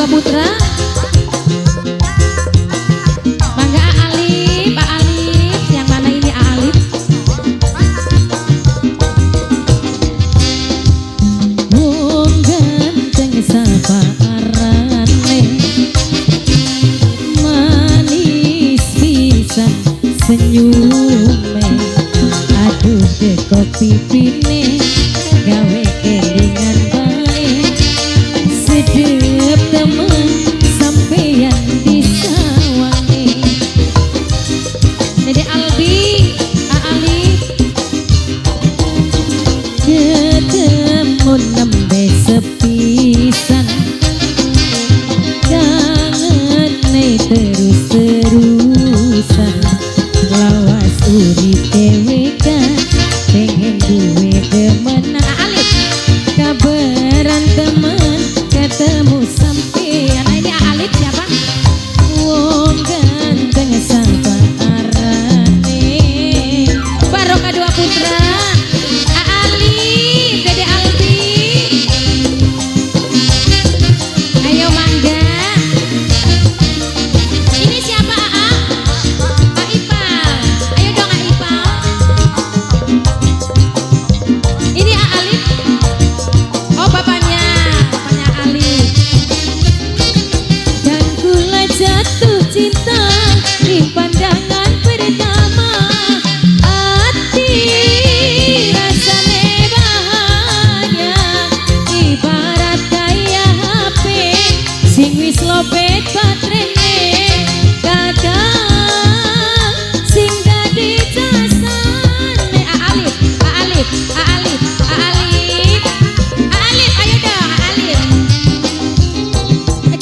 kedua putra. Mangga Alif, Pak Alif. Yang mana ini Alif? Wong ganteng sapa arane, manis pisan senyume. Aduh deh kopi pine gawe kelingan bae. Sedep temen sampeyan disawangi. Dede Albi, Alif, ketemu nembe sepisan. Kangen terus-terusan. Lawas urip deweka pengen duwe demenan. Alif, kabaran temen ketemu sampean. Ini Alif siapa? Wong ganteng sapa arane. Barokah dua putra. Alif, Dede Albi. Ayo mangga. Ini siapa Aa? Ipal. Ayo dong Ipal. Ini Alif. Oh bapaknya Alif. Dan kula jatuh cinta di pandangan pertama. Hati rasane bahagia, ibarat kaya HP sing wis lobet baterene. Kakak sing dadi jasane. Alif, Alif, Alif, Alif, Alif, ayo dong Alif.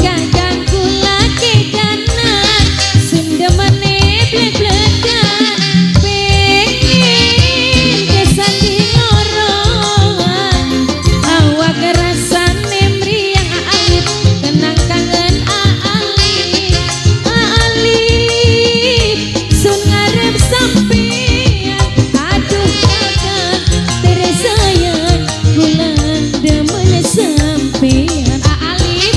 Kadang kula kedanan sundemane blek-blekan, pengen kesandi loroan. Awak rasane mriang Alif, kenang kangen Alif. Alif, sun ngarep sampean. Aduh kakak tersayang, kula demen sampean. Alif,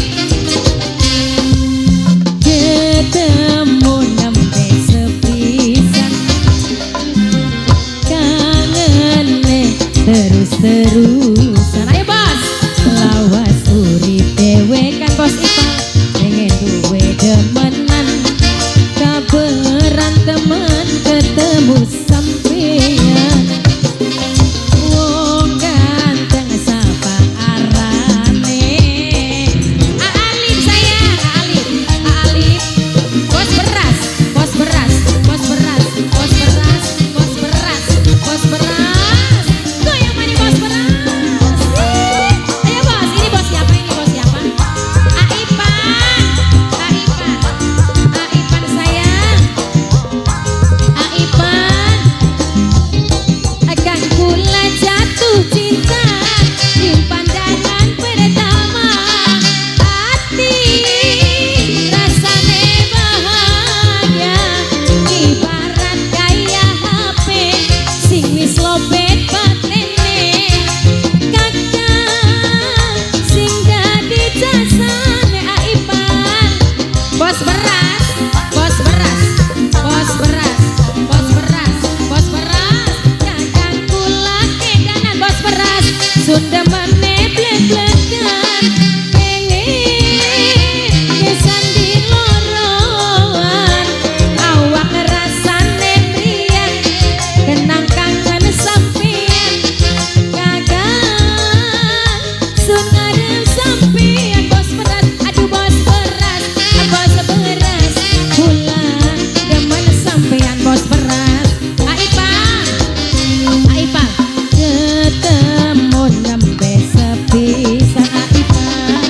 ketemu nembe sepisan. Kangen terus-terusan. Ayo bos, lawas urip dewekan bos Ipal pengen duwe demenan. Kabaran temen ketemu sampean. Wong ganteng sapa arane. Alif sayang, Alif, Alif. Bos beras, bos beras, bos beras, bos beras, bos beras, bos beras. Goyang mani bos beras. Ayo bos, ini bos siapa? Ini bos siapa? Aipan, Aipan, Aipan sayang, Aipan. Akan kula jatuh cinta di pandangan pertama. Hati rasane bahagia, ibarat kaya HP sing wis lobet baterene. Kakak sing dadi jasane. Aipan, bos beras, bos beras, bos beras, bos beras, bos beras. Kakak kula kedanan bos beras, sundemane blek-blekan, pengen kesandi loroan. Awak rasane mriang, kenang kangen sampean. Kakak sun ngarep sampean. Bos beras, aduh bos beras, bos beras. Kula demen sampean bos beras. Aipan, Aipan, ketemu nembe sepisan. Aipan,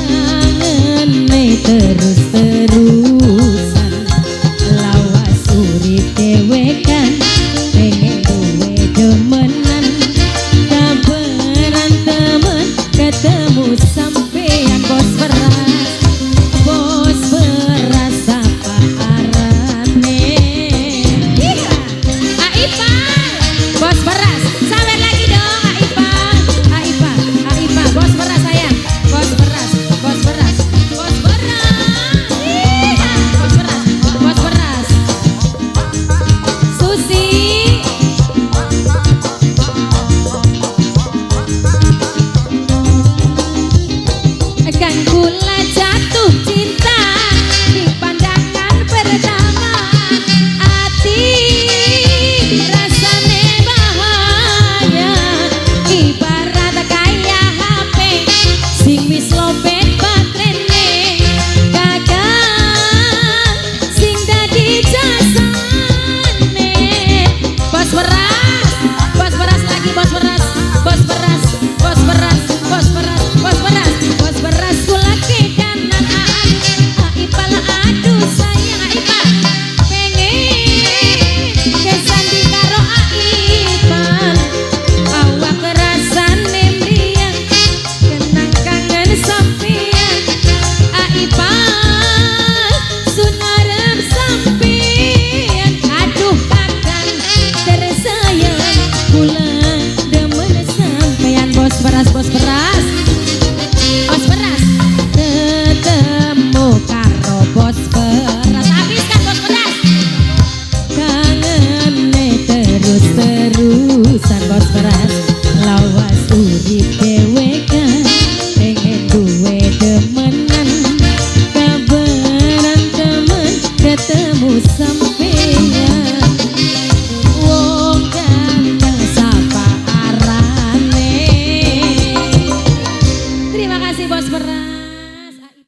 kangen terus-terusan. Lawas urip dewekan pengen duwe demenan. Kabaran temen ketemu sampean.